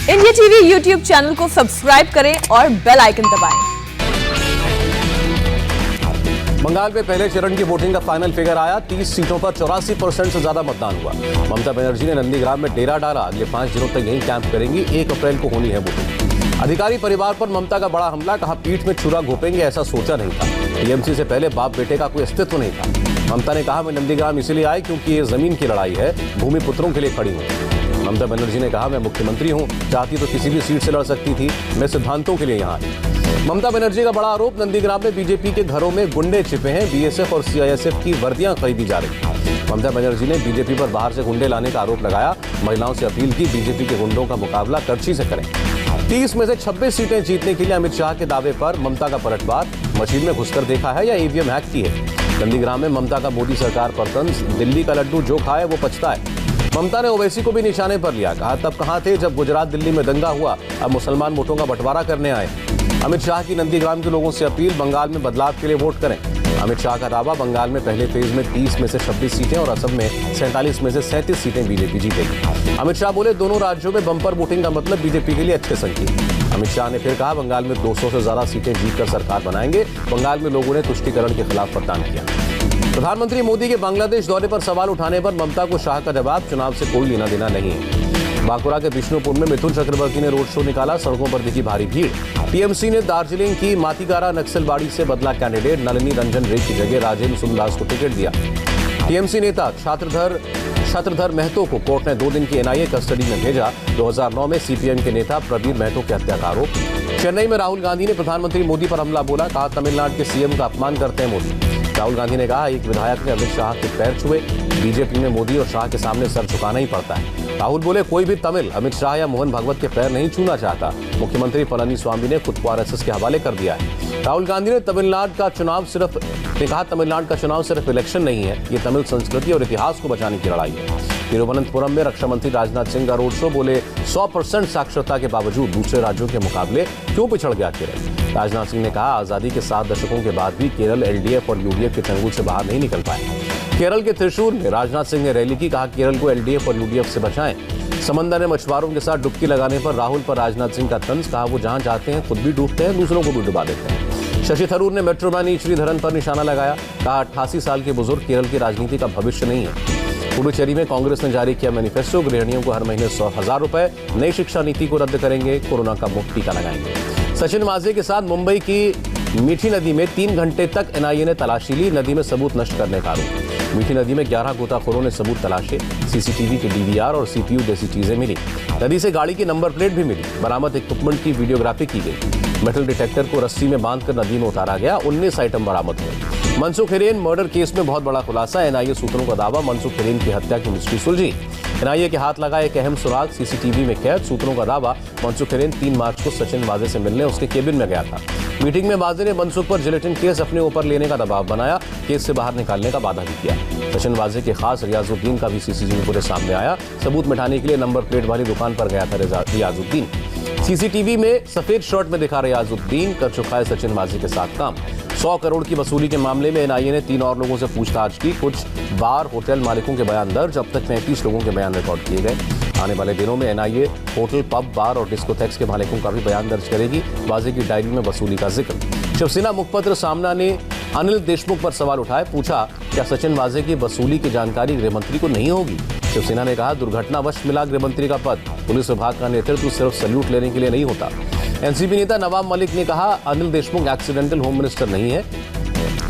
India TV YouTube channel को subscribe करें और बेल आइकन दबाएं। बंगाल में पहले चरण की वोटिंग का फाइनल फिगर आया। 30 सीटों पर 84% से ज्यादा मतदान हुआ। ममता बनर्जी ने नंदीग्राम में डेरा डाला। अगले 5 दिनों तक यहीं कैंप करेंगी। 1 अप्रैल को होनी है वोटिंग। अधिकारी परिवार पर ममता का बड़ा हमला, कहा पीठ में छुरा घोपेंगे, ऐसा सोचा नहीं था। टीएमसी से पहले बाप बेटे का कोई अस्तित्व नहीं था। ममता ने कहा मैं नंदीग्राम इसलिए आई क्योंकि ये जमीन की लड़ाई है, भूमि पुत्रों के लिए खड़ी हूँ। ममता बनर्जी ने कहा मैं मुख्यमंत्री हूं, चाहती तो किसी भी सीट से लड़ सकती थी, मैं सिद्धांतों के लिए यहां आई। ममता बनर्जी का बड़ा आरोप, नंदीग्राम में बीजेपी के घरों में गुंडे छिपे हैं। बीएसएफ और सीआईएसएफ की वर्दियां खरीदी जा रही। ममता बनर्जी ने बीजेपी पर बाहर से गुंडे लाने का आरोप लगाया। महिलाओं से अपील की बीजेपी के गुंडों का मुकाबला करछी से करें। 30 में से 26 सीटें जीतने के लिए अमित शाह के दावे पर ममता का पलटवार, मशीन में घुसकर देखा है या ईवीएम हैक की है। नंदीग्राम में ममता का मोदी सरकार पर तंज, दिल्ली का लड्डू जो खाए वो पछता है। ममता ने ओवैसी को भी निशाने पर लिया, कहा तब कहां थे जब गुजरात दिल्ली में दंगा हुआ, अब मुसलमान वोटों का बंटवारा करने आए। अमित शाह की नंदीग्राम के लोगों से अपील, बंगाल में बदलाव के लिए वोट करें। अमित शाह का दावा, बंगाल में पहले फेज में 30 में से 26 सीटें और असम में 47 में से 37 सीटें बीजेपी जीतेगी। अमित शाह बोले दोनों राज्यों में बंपर वोटिंग का मतलब बीजेपी के लिए अच्छे संकेत। अमित शाह ने फिर कहा बंगाल में 200 से ज्यादा सीटें जीतकर सरकार बनाएंगे। बंगाल में लोगों ने तुष्टीकरण के खिलाफ मतदान किया। प्रधानमंत्री मोदी के बांग्लादेश दौरे पर सवाल उठाने पर ममता को शाह का जवाब, चुनाव से कोई लेना देना नहीं है। बांकुरा के विष्णुपुर में मिथुन चक्रवर्ती ने रोड शो निकाला, सड़कों पर दिखी भारी भीड़। टीएमसी ने दार्जिलिंग की मातीगारा नक्सलबाड़ी से बदला कैंडिडेट, नलिनी रंजन रे की जगह राजेंद्र सुनदास को टिकट दिया। टीएमसी नेता छत्रधर महतो को कोर्ट ने 2 दिन की एनआईए कस्टडी में भेजा। 2009 में सीपीएम के नेता प्रवीर महतो की हत्या का आरोप। चेन्नई में राहुल गांधी ने प्रधानमंत्री मोदी पर हमला बोला, कहा तमिलनाडु के सीएम का अपमान करते हैं मोदी। राहुल गांधी ने कहा एक विधायक ने अमित शाह के पैर छुए, बीजेपी में मोदी और शाह के सामने सर झुकाना ही पड़ता है। राहुल बोले कोई भी तमिल अमित शाह या मोहन भागवत के पैर नहीं छूना चाहता। मुख्यमंत्री पलानीस्वामी ने खुद को आरएसएस के हवाले कर दिया है। राहुल गांधी ने तमिलनाडु का चुनाव सिर्फ इलेक्शन नहीं है, ये तमिल संस्कृति और इतिहास को बचाने की लड़ाई है। तिरुवनंतपुरम में रक्षा मंत्री राजनाथ सिंह का रोड शो, बोले 100% साक्षरता के बावजूद दूसरे राज्यों के मुकाबले क्यों पिछड़ गया केरल। राजनाथ सिंह ने कहा आजादी के 7 दशकों के बाद भी केरल एलडीएफ और यूडीएफ के चंगुल से बाहर नहीं निकल पाए। केरल के त्रिशूर में राजनाथ सिंह ने रैली की, कहा केरल को एलडीएफ और यूडीएफ से बचाएं। समंदर में मछुआरों के साथ डुबकी लगाने पर राहुल पर राजनाथ सिंह का तंज, कहा वो जहां जाते हैं खुद भी डूबते हैं, दूसरों को भी डुबा देते हैं। शशि थरूर ने मेट्रो मैन श्रीधरन पर निशाना लगाया, कहा 88 साल के बुजुर्ग केरल की राजनीति का भविष्य नहीं है। पुडुचेरी में कांग्रेस ने जारी किया मैनिफेस्टो, गृहिणियों को हर महीने 100,000 रुपए, नई शिक्षा नीति को रद्द करेंगे, कोरोना का मुफ्त टीका लगाएंगे। सचिन वाजे के साथ मुंबई की मीठी नदी में 3 घंटे तक एनआईए ने तलाशी ली, नदी में सबूत नष्ट करने का आरोप। मीठी नदी में 11 गोताखोरों ने सबूत तलाशे, सीसीटीवी के डीवीआर और सीपीयू जैसी चीजें मिली। नदी से गाड़ी की नंबर प्लेट भी मिली। बरामद इक्विपमेंट की वीडियोग्राफी की गई। मेटल डिटेक्टर को रस्सी में बांधकर नदी में उतारा गया। 19 आइटम बरामद हुए। मनसुख हिरेन मर्डर केस में बहुत बड़ा खुलासा, एनआईए सूत्रों का दावा, मनसुख हिरेन की हत्या की मिस्ट्री सुलझी। एनआईए के हाथ लगा एक अहम सुराग, सीसीटीवी में कैद। सूत्रों का दावा, मनसुख हिरेन 3 मार्च को सचिन वाजे से मिलने उसके केबिन में गया था। मीटिंग में वाजे ने मनसुख पर जिलेटिन केस अपने ऊपर लेने का दबाव बनाया, केस से बाहर निकालने का वादा भी किया। सचिन वाजे के खास रियाजुद्दीन का भी सीसीटीवी फुटेज सामने आया। सबूत मिटाने के लिए नंबर प्लेट वाली दुकान पर गया था रियाजुद्दीन। सीसीटीवी में सफेद शर्ट में दिखा रियाजुद्दीन, कर चुका है सचिन वाजे के साथ काम। 100 करोड़ की वसूली के मामले में एनआईए ने 3 और लोगों से पूछताछ की। कुछ बार होटल मालिकों के बयान दर्ज, अब तक 35 लोगों के बयान रिकॉर्ड किए गए। आने वाले दिनों में एनआईए होटल, पब, बार और डिस्कोथेक्स के मालिकों का भी बयान दर्ज करेगी। वाजे की डायरी में वसूली का जिक्र। शिवसेना मुखपत्र सामना ने अनिल देशमुख पर सवाल उठाए, पूछा क्या सचिन वाजे की वसूली की जानकारी गृहमंत्री को नहीं होगी। शिवसेना ने कहा दुर्घटनावश मिला गृहमंत्री का पद, पुलिस विभाग का नेतृत्व सिर्फ सैल्यूट लेने के लिए नहीं होता। एनसीपी नेता नवाब मलिक ने कहा Anil Deshmukh accidental home minister नहीं है,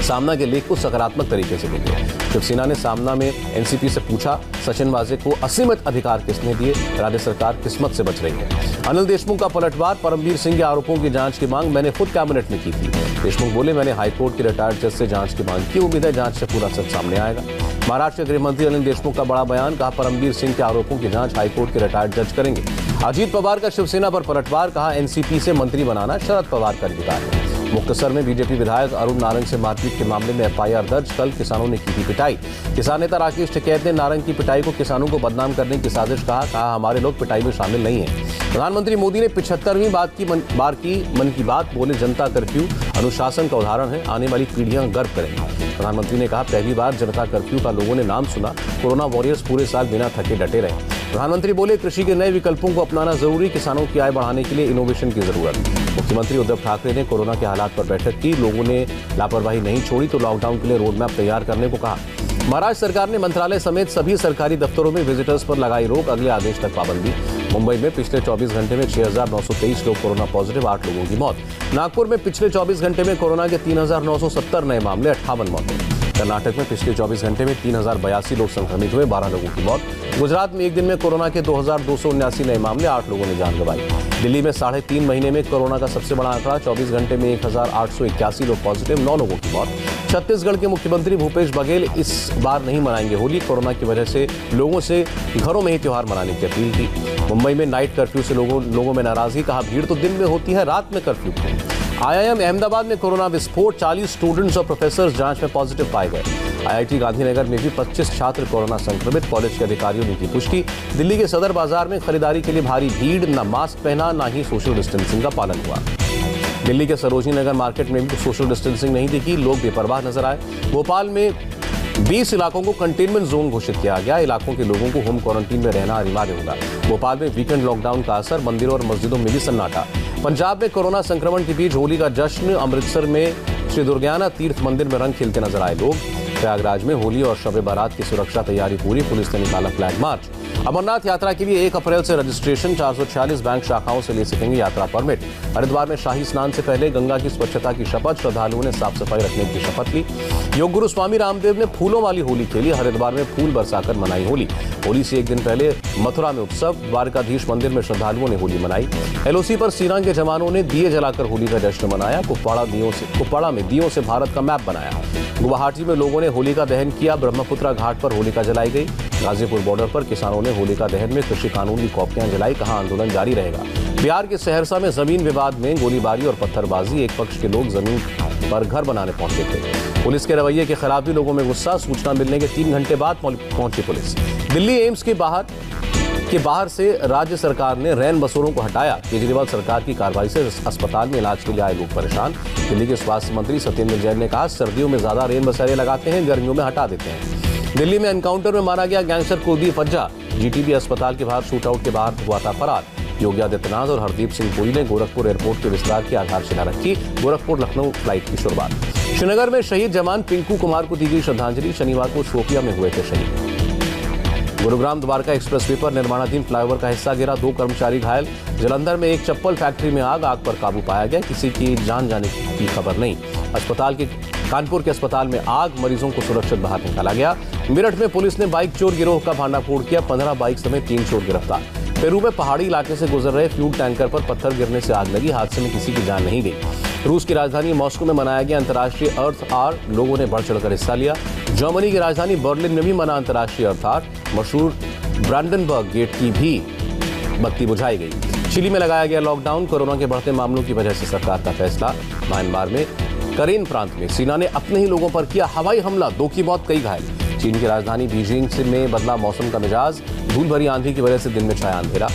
सामना के लेख को सकारात्मक तरीके से देखिए। शिवसेना ने सामना में एनसीपी से पूछा सचिन वाजे को असीमित अधिकार किसने दिए, राज्य सरकार किस्मत से बच रही है। अनिल देशमुख का पलटवार, परमवीर सिंह के आरोपों की जांच की मांग मैंने खुद कैबिनेट में की थी। देशमुख बोले मैंने हाईकोर्ट के रिटायर्ड जज से जांच की मांग की, उम्मीद है जांच से पूरा सच सामने आएगा। महाराष्ट्र के गृह मंत्री अनिल देशमुख का बड़ा बयान, कहा परमवीर सिंह के आरोपों की जांच हाईकोर्ट के रिटायर्ड जज करेंगे। अजीत पवार का शिवसेना पर पलटवार, कहा एनसीपी से मंत्री बनाना शरद पवार का अधिकार है। मुक्तसर में बीजेपी विधायक अरुण नारंग से मारपीट के मामले में एफआईआर दर्ज, कल किसानों ने की थी पिटाई। किसान नेता राकेश टिकैत ने नारंग की पिटाई को किसानों को बदनाम करने की साजिश कहा हमारे लोग पिटाई में शामिल नहीं है। प्रधानमंत्री मोदी ने 75वीं बार की मन की बात, बोले जनता कर्फ्यू अनुशासन का उदाहरण है, आने वाली पीढ़ियां गर्व करेंगी। प्रधानमंत्री ने कहा पहली बार जनता कर्फ्यू का लोगों ने नाम सुना, कोरोना वॉरियर्स पूरे साल बिना थके डटे रहे। प्रधानमंत्री बोले, कृषि के नए विकल्पों को अपनाना जरूरी, किसानों की आय बढ़ाने के लिए इनोवेशन की जरूरत। मुख्यमंत्री उद्धव ठाकरे ने कोरोना के हालात पर बैठक की, लोगों ने लापरवाही नहीं छोड़ी तो लॉकडाउन के लिए रोड मैप तैयार करने को कहा। महाराष्ट्र सरकार ने मंत्रालय समेत सभी सरकारी दफ्तरों में विजिटर्स पर लगाई रोक, अगले आदेश तक पाबंदी। मुंबई में पिछले 24 घंटे में 6,923 लोग कोरोना पॉजिटिव, 8 लोगों की मौत। नागपुर में पिछले 24 घंटे में कोरोना के 3,970 नए मामले, 58 मौतें। कर्नाटक में पिछले 24 घंटे में 3,082 लोग संक्रमित हुए, 12 लोगों की मौत। गुजरात में एक दिन में कोरोना के 2,279 नए मामले, 8 लोगों ने जान गंवाई। दिल्ली में 3.5 महीने में कोरोना का सबसे बड़ा आंकड़ा, 24 घंटे में 1,881 लोग पॉजिटिव, 9 लोगों की मौत। छत्तीसगढ़ के मुख्यमंत्री भूपेश बघेल इस बार नहीं मनाएंगे होली, कोरोना की वजह से लोगों से घरों में ही त्योहार मनाने की अपील की। मुंबई में नाइट कर्फ्यू से लोगों में नाराजगी, कहा भीड़ तो दिन में होती है, रात में कर्फ्यू क्यों। IIM अहमदाबाद में कोरोना विस्फोट, 40 स्टूडेंट्स और प्रोफेसर जांच में पॉजिटिव पाए गए। IIT गांधीनगर में भी 25 छात्र कोरोना संक्रमित, कॉलेज के अधिकारियों ने की पुष्टि। दिल्ली के सदर बाजार में खरीदारी के लिए भारी भीड़, न मास्क पहना न ही सोशल डिस्टेंसिंग का पालन हुआ। दिल्ली के सरोजनी नगर मार्केट में भी सोशल डिस्टेंसिंग नहीं दिखी, लोग बेपरवाह नजर आए। भोपाल में 20 इलाकों को कंटेनमेंट जोन घोषित किया गया, इलाकों के लोगों को होम क्वारंटीन में रहना अनिवार्य होगा। भोपाल में वीकेंड लॉकडाउन का असर, मंदिरों और मस्जिदों में भी सन्नाटा। पंजाब में कोरोना संक्रमण के बीच होली का जश्न, अमृतसर में श्री दुर्गाना तीर्थ मंदिर में रंग खेलते नजर आए लोग। प्रयागराज में होली और शब बारात की सुरक्षा तैयारी पूरी, पुलिस ने निकाला फ्लैग मार्च। अमरनाथ यात्रा के लिए 1 अप्रैल से रजिस्ट्रेशन, 446 बैंक शाखाओं से ले सकेंगे यात्रा परमिट। हरिद्वार में शाही स्नान से पहले गंगा की स्वच्छता की शपथ, श्रद्धालुओं ने साफ सफाई रखने की शपथ ली। योग गुरु स्वामी रामदेव ने फूलों वाली होली खेली, हरिद्वार में फूल बरसाकर मनाई होली। होली से एक दिन पहले मथुरा में उत्सव, द्वारकाधीश मंदिर में श्रद्धालुओं ने होली मनाई। LOC पर सेना के जवानों ने दिए जलाकर होली का जश्न मनाया। कुपवाड़ा में दियों से भारत का मैप बनाया। गुवाहाटी में लोगों ने होलिका दहन किया, ब्रह्मपुत्रा घाट पर होलिका जलाई गई। गाजीपुर बॉर्डर पर किसानों ने होलिका दहन में कृषि कानून की कॉपियां जलाई, कहा आंदोलन जारी रहेगा। बिहार के सहरसा में जमीन विवाद में गोलीबारी और पत्थरबाजी, एक पक्ष के लोग जमीन पर घर बनाने पहुंचे थे। पुलिस के रवैये के खिलाफ भी लोगों में गुस्सा, सूचना मिलने के 3 घंटे बाद पहुंची पुलिस। दिल्ली एम्स के बाहर से राज्य सरकार ने रैन बसेरों को हटाया, केजरीवाल सरकार की कार्रवाई से अस्पताल में इलाज के लिए आए लोग परेशान। दिल्ली के स्वास्थ्य मंत्री सत्येंद्र जैन ने कहा, सर्दियों में ज्यादा रैन बसेरे लगाते हैं, गर्मियों में हटा देते हैं। दिल्ली में एनकाउंटर में मारा गया गैंगस्टर कुलदीप अज्जा, GTB अस्पताल के बाहर शूटआउट के बाद हुआ था फरार। योगी आदित्यनाथ और हरदीप सिंह पुरी ने गोरखपुर एयरपोर्ट के विस्तार की आधारशिला रखी, गोरखपुर लखनऊ फ्लाइट की शुरुआत। श्रीनगर में शहीद जवान पिंकू कुमार को दी गई श्रद्धांजलि, शनिवार को शोपिया में हुए थे शहीद। गुरुग्राम द्वारका एक्सप्रेसवे पर निर्माणाधीन फ्लाईओवर का हिस्सा गिरा, 2 कर्मचारी घायल। जलंधर में एक चप्पल फैक्ट्री में आग पर काबू पाया गया, किसी की जान जाने की खबर नहीं। कानपुर के अस्पताल में आग, मरीजों को सुरक्षित बाहर निकाला गया। मेरठ में पुलिस ने बाइक चोर गिरोह का भांडाफोड़ किया, 15 बाइक समेत 3 चोर गिरफ्तार। पेरू में पहाड़ी इलाके से गुजर रहे फ्यूल टैंकर पर पत्थर गिरने से आग लगी, हादसे में किसी की जान नहीं गई। रूस की राजधानी मॉस्को में मनाया गया अंतर्राष्ट्रीय अर्थ आवर, लोगों ने बढ़ चढ़कर हिस्सा लिया। जर्मनी की राजधानी बर्लिन में भी मना अंतर्राष्ट्रीय अर्थ आवर, मशहूर ब्रांडनबर्ग गेट की भी बत्ती बुझाई गई। चिली में लगाया गया लॉकडाउन, कोरोना के बढ़ते मामलों की वजह से सरकार का फैसला। म्यांमार में करेन प्रांत में सेना ने अपने ही लोगों पर किया हवाई हमला, 2 की मौत, कई घायल। चीन की राजधानी बीजिंग में बदला मौसम का मिजाज, धूल भरी आंधी की वजह से दिन में छाया अंधेरा।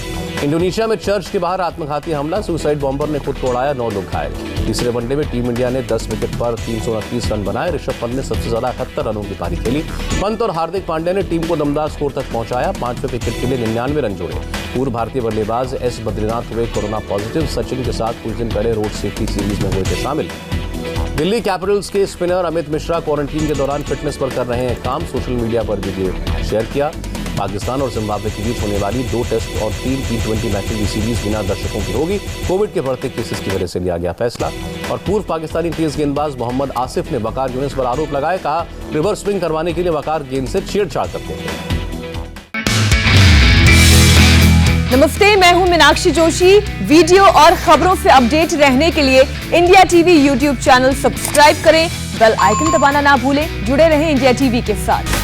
इंडोनेशिया में चर्च के बाहर आत्मघाती हमला, सुसाइड बॉम्बर ने खुद को उड़ाया, 9 लोग घायल। तीसरे वनडे में टीम इंडिया ने 10 विकेट पर 329 रन बनाए, ऋषभ पंत ने सबसे ज्यादा 78 रनों की पारी खेली। पंत और हार्दिक पांड्या ने टीम को दमदार स्कोर तक पहुंचाया, 5वें विकेट के लिए 99 रन जोड़े। पूर्व भारतीय बल्लेबाज S बद्रीनाथ हुए कोरोना पॉजिटिव, सचिन के साथ कुछ दिन पहले रोड सेफ्टी सीरीज में हुए थे शामिल। दिल्ली कैपिटल्स के स्पिनर अमित मिश्रा क्वारंटीन के दौरान फिटनेस पर कर रहे हैं काम, सोशल मीडिया पर वीडियो शेयर किया। पाकिस्तान और जिम्बाब्वे के बीच होने वाली 2 टेस्ट और 3 T20 मैचों की सीरीज बिना दर्शकों की होगी, कोविड के बढ़ते केसेस की वजह से लिया गया फैसला। और पूर्व पाकिस्तानी तेज गेंदबाज मोहम्मद आसिफ ने वकार यूनिस पर आरोप लगाया, कहा रिवर्स स्विंग करवाने के लिए वकार गेंद से छेड़छाड़ करते थे। नमस्ते, मैं हूं मीनाक्षी जोशी। वीडियो और खबरों से अपडेट रहने के लिए India TV YouTube channel subscribe करें, बेल आइकन दबाना ना भूलें। जुड़े रहें इंडिया टीवी के साथ।